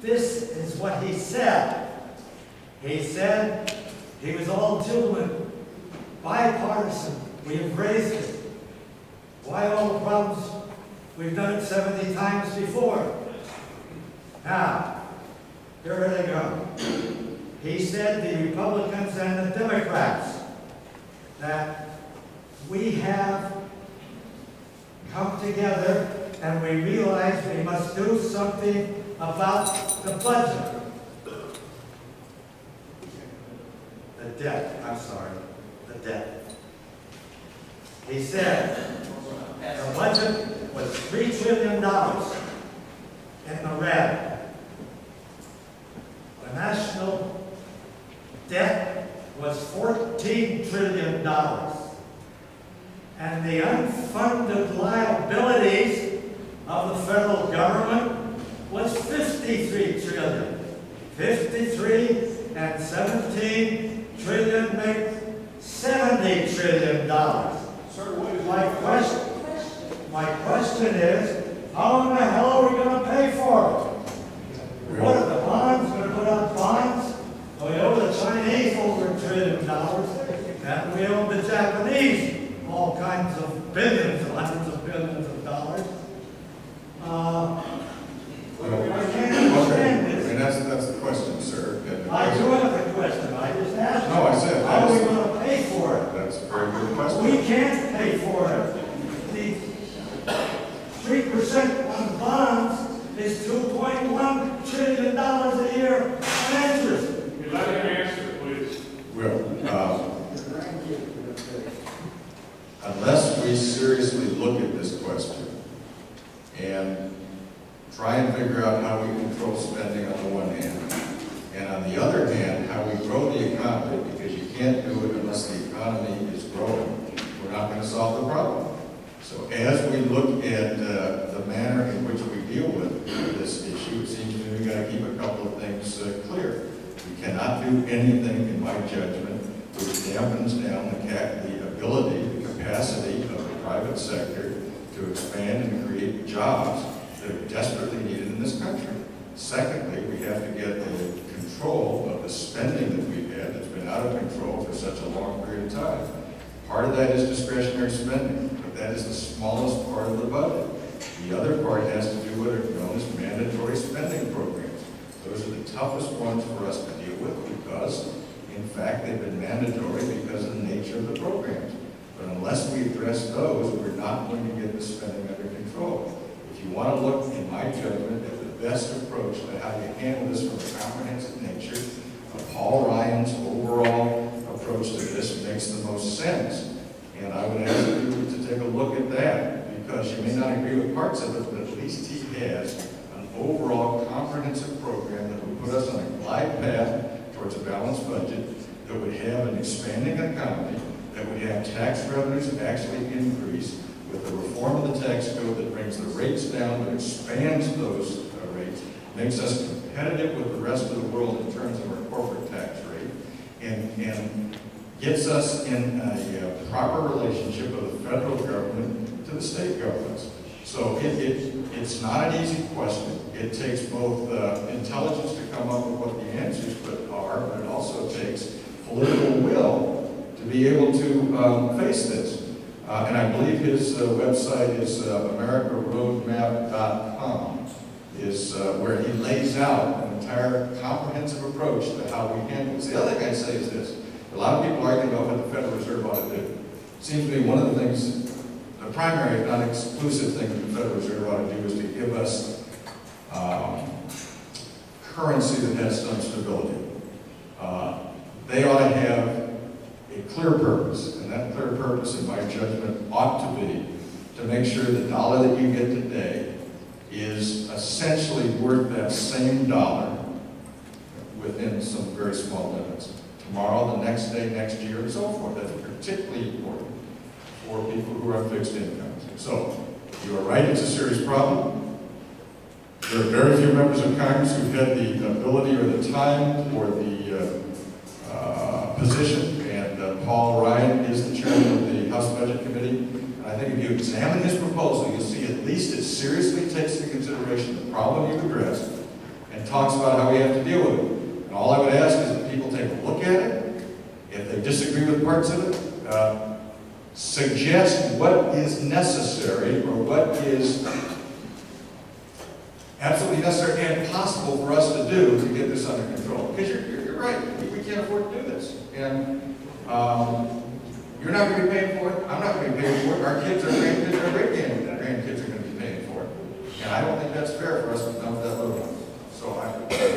this is what he said. He said he was all gentlemen, bipartisan. We have raised it. Why all the problems? We've done it 70 times before. Now, here they go. He said, the Republicans and the Democrats, that we have come together and we realize we must do something about the budget. The debt, I'm sorry, the debt. He said the budget was $3 trillion in the red. The national debt was $14 trillion. And the unfunded liabilities of the federal government was $53 trillion. 53 and 17 trillion make $70 trillion. My question is, how in the hell are we going to pay for it? What are the bonds? Going to put out bonds? We owe the Chinese over $1 trillion, and we owe the Japanese all kinds of billions, hundreds of billions of dollars. I can't understand this. I mean, that's the question, sir. I do have the question. I just asked you. No, I said how are we going to pay for it? That's a very good question. We can't pay for it. The 3% on bonds is $2.1 trillion a year in interest. Let him answer, please. Well, unless we seriously look at this question and try and figure out how we control spending on the one hand, and on the other hand, how we grow the economy, because you can't do it unless the economy is growing, we're not going to solve the problem. So as we look at the manner in which we deal with this issue, it seems to me we've got to keep a couple of things clear. We cannot do anything, in my judgment, which dampens down the ability, the capacity of the private sector to expand and create jobs that are desperately needed in this country. Secondly, we have to get the control of the spending that we've had that's been out of control for such a long period of time. Part of that is discretionary spending, but that is the smallest part of the budget. The other part has to do with what are known as mandatory spending programs. Those are the toughest ones for us to deal with because, in fact, they've been mandatory because of the nature of the programs. But unless we address those, we're not going to get the spending under control. If you want to look, in my judgment, at the best approach to how you handle this from a comprehensive nature, Paul Ryan's overall approach to this makes the most sense. And I would ask you to take a look at that, because you may not agree with parts of it, but at least he has an overall comprehensive program that would put us on a glide path towards a balanced budget, that would have an expanding economy, that would have tax revenues actually increase, with the reform of the tax code that brings the rates down, that expands those rates, makes us competitive with the rest of the world in terms of our corporate tax rate, and gets us in a proper relationship of the federal government to the state governments. So it's not an easy question. It takes both intelligence to come up with what the answers are, but it also takes political will to be able to face this. And I believe his website is americaroadmap.com, is where he lays out an entire comprehensive approach to how we handle this. The other thing I'd say is this. A lot of people argue about what the Federal Reserve ought to do. It seems to me one of the things, the primary, if not exclusive thing that the Federal Reserve ought to do is to give us currency that has some stability. They ought to have a clear purpose, and that clear purpose, in my judgment, ought to be to make sure the dollar that you get today is essentially worth that same dollar within some very small limits. Tomorrow, the next day, next year, and so forth. That's particularly important for people who are fixed incomes. So, you are right, it's a serious problem. There are very few members of Congress who've had the ability or the time or the position, and Paul Ryan is the chairman of the House Budget Committee. And I think if you examine his proposal, you'll see at least it seriously takes into consideration the problem you've addressed and talks about how we have to deal with it. And all I would ask is that people take a look at it. If they disagree with parts of it, suggest what is necessary or what is absolutely necessary and possible for us to do to get this under control. Because you're right, we can't afford to do this. And you're not going to be paying for it. I'm not going to be paying for it. Our kids, our grandkids, our great-grandkids are going to be paying for it. And I don't think that's fair for us to dump that load on us. So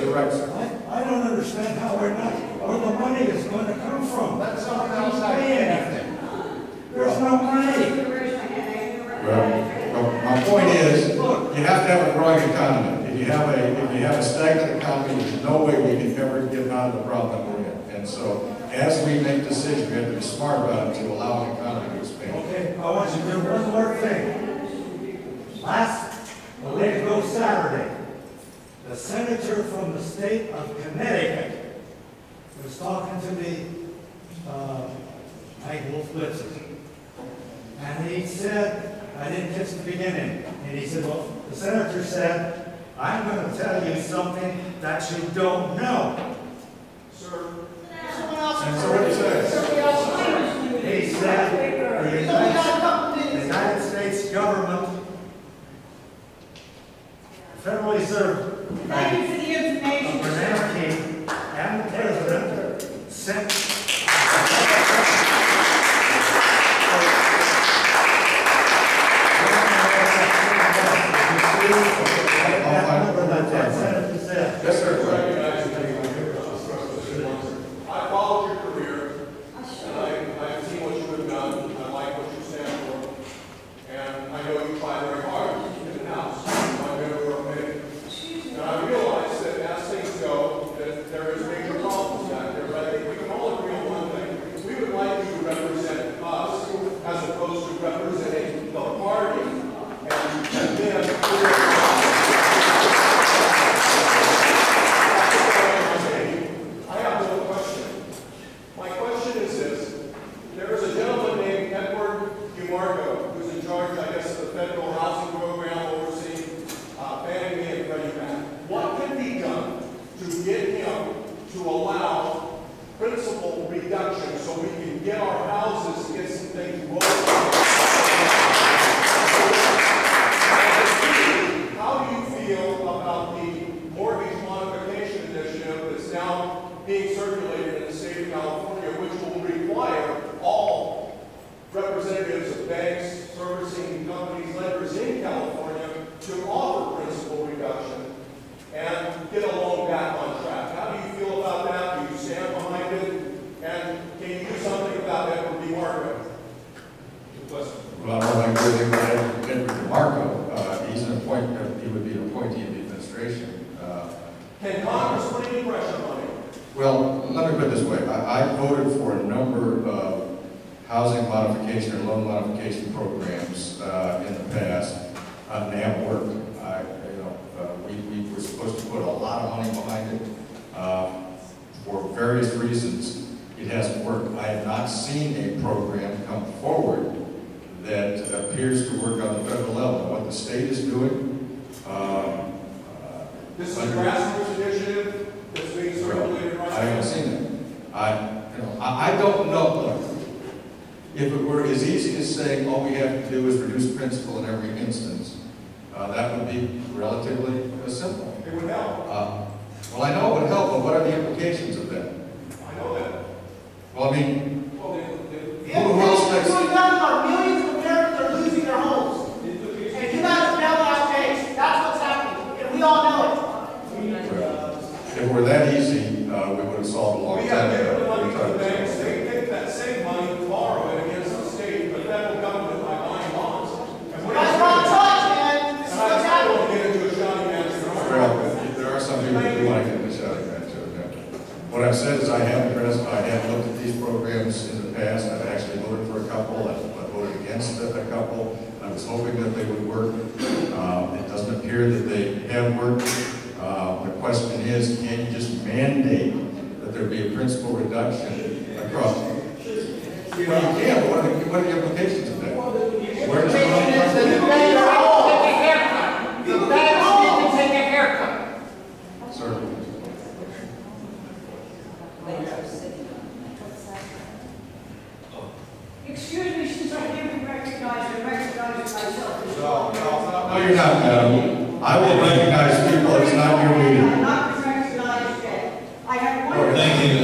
you're right, sir. I don't understand how where the money is going to come from. That's not outside anything. There's no money. Well, my point is, you have to have a growing economy. If you have a stagnant economy, there's no way we can ever get out of the problem we're in. And so, as we make decisions, we have to be smart about it to allow an economy to expand. Okay, I want you to do one more thing. A week ago Saturday, the senator from the state of Connecticut was talking to me, Mike Wolf-Blitzen. And he said, I didn't catch the beginning, and he said, well, the senator said, I'm going to tell you something that you don't know. Sir. And so what did he say? He said, the United States government, Federal Reserve Thank you for the information. Banana King and the president sent Yes, sir. I followed your career, and I've seen what you have done. I like what you stand for. And I know you try very hard in the House. I'm a member of it. And I realize that as things go, that there is major problems back there. But I think we can all agree on one thing. We would like you to represent us as opposed to representing the party. And then so we can get our houses and get some things rolling. How do you feel about the mortgage modification initiative that's now being circulated in the state of California, which will require all representatives of banks, servicing companies, lenders in California to offer principal reduction and get a loan back on track? How do you feel about that? Do you stand behind it? And can you do something about Edward DeMarco? Well, I don't like everything about Edward DeMarco. He's an appointment. He would be an appointee of the administration. Can Congress put any pressure on him? Well, let me put it this way. I voted for a number of housing modification or loan modification programs in the past. They haven't worked. We were supposed to put a lot of money behind it for various reasons. It hasn't worked. I have not seen a program come forward that appears to work on the federal level. What the state is doing. This is a grassroots initiative that's being circulated right now. I haven't seen it. I don't know. Look, if it were as easy as saying all we have to do is reduce principal in every instance, that would be relatively simple. It would help. Well, I know it would help, but what are the implications of that? I know that. Well, I mean, The implications going down are millions of Americans are losing their homes. And you guys are bailout states. That's what's happening. And we all know it. if it were that easy, we would have solved a long We time have given the ago. money to the banks. They take that same money and borrow it against the state, the federal government, by buying bonds. And we're That's wrong choice, man. This is and what's I don't happening. get into a shouting match. Well, there are some people who do like it in the shouting match. What I've said is I have looked at these programs in the past. I've actually voted for a couple. I've voted against a couple. I was hoping that they would work. It doesn't appear that they have worked. The question is, can you just mandate that there be a principal reduction across? Well, you can, but what are the implications of that? Where does it The banks need to take a haircut. Sir? time, madam. I will recognize people. It's not your meeting. I'm not recognized yet. I have one. Thank you,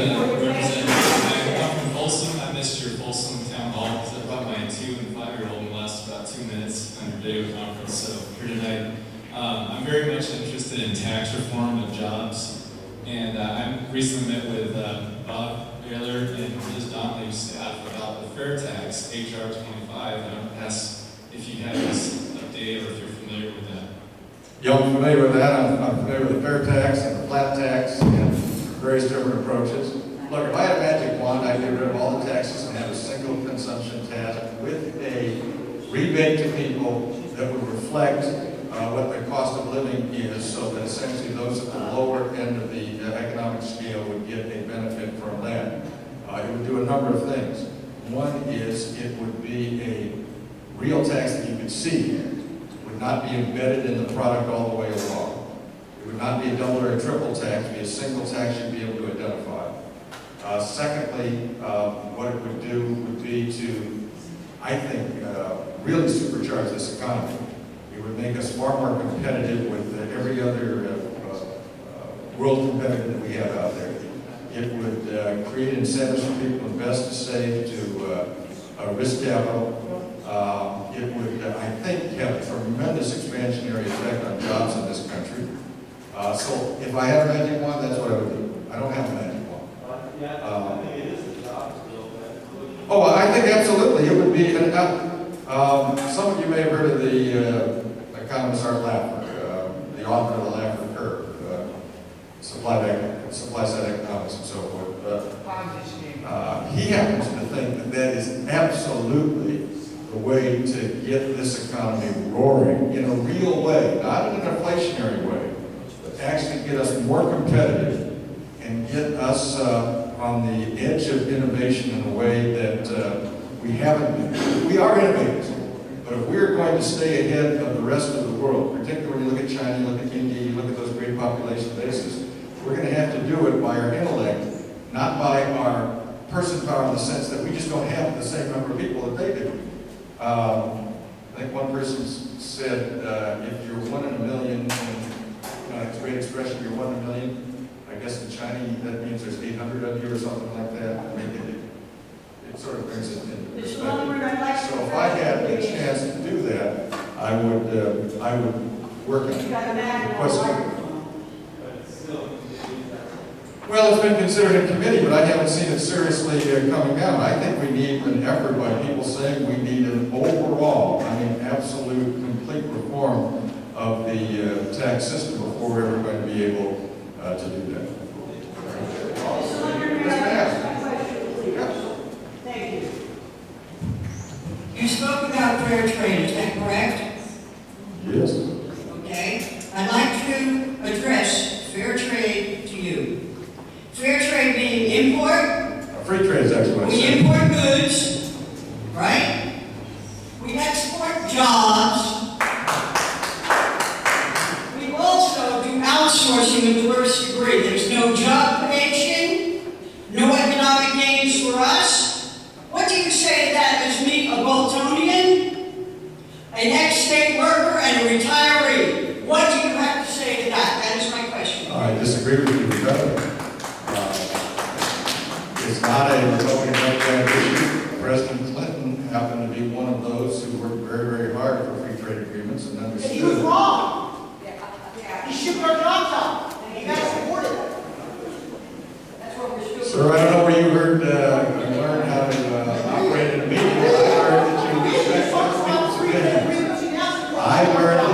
Representative. I'm from Folsom. I missed your Folsom town hall because I brought my 2- and 5-year-old and lasted about 2 minutes on your video conference. So here tonight, I'm very much interested in tax reform of jobs, and I recently met with Bob Baylor and Ms. Donnelly's staff about the fair tax, HR 25. And I'm asked if you have this update or if you're familiar with that. Yeah, I'm familiar with that. I'm familiar with the fair tax and the flat tax and various different approaches. Look, if I had a magic wand, I'd get rid of all the taxes and have a single consumption tax with a rebate to people that would reflect what the cost of living is, so that essentially those at the lower end of the economic scale would get a benefit from that. It would do a number of things. One is it would be a real tax that you could see. It would not be embedded in the product all the way along. It would not be a double or a triple tax. It would be a single tax you'd be able to identify. Secondly, what it would do would be to, I think, really supercharge this economy. It would make us far more competitive with every other world competitor that we have out there. It would create incentives for people to invest, to save, to risk capital. It would, I think, have a tremendous expansionary effect on jobs in this country. So if I had a magic wand, that's what I would do. I don't have a magic wand. I think it is a job bill. Oh, I think absolutely. It would be, some of you may have heard of the economist Art Laffer, the author of the Laffer Curve, supply side economics and so forth. He happens to think that that is absolutely the way to get this economy roaring in a real way, not in an inflationary way, but actually get us more competitive and get us on the edge of innovation in a way that we haven't been. We are innovators, but if we're going to stay ahead of the rest of the world, particularly when you look at China, you look at India, you look at those great population bases, we're going to have to do it by our intellect, not by our person power in the sense that we just don't have the same number of people that they do. I think one person said, if you're 1 in a million, and it's a great expression, you're 1 in a million, I guess in China that means there's 800 of you or something like that. I mean, it sort of brings it into perspective. So if I had a chance to do that, I would work on it. Well, it's been considered in committee, but I haven't seen it seriously coming down. I think we need an effort by people saying we need an overall, absolute, complete reform of the tax system before we're ever going to be able to do that. Thank you. You spoke about fair trade, is that correct? Yes. Okay. I'd like to address fair trade to you. Fair trade being import. Free trade is actually what I We said. import goods, right? We export jobs. We also do outsourcing of the worst degree. There's no job creation, no economic gains for us. What do you say to that as me, a Boltonian, an ex-state worker, and a retiree? What do you have to say to that? That is my question. I disagree with you because it's not a Republican Democratic issue. President Clinton happened to be one of those who worked very, very hard for free trade agreements and understood. He was wrong. He shipped our jobs out, and he got supported. That's what we're still. Sir, I don't know where you learned how to operate in a meeting. I learned that you respect other people's opinions. I learned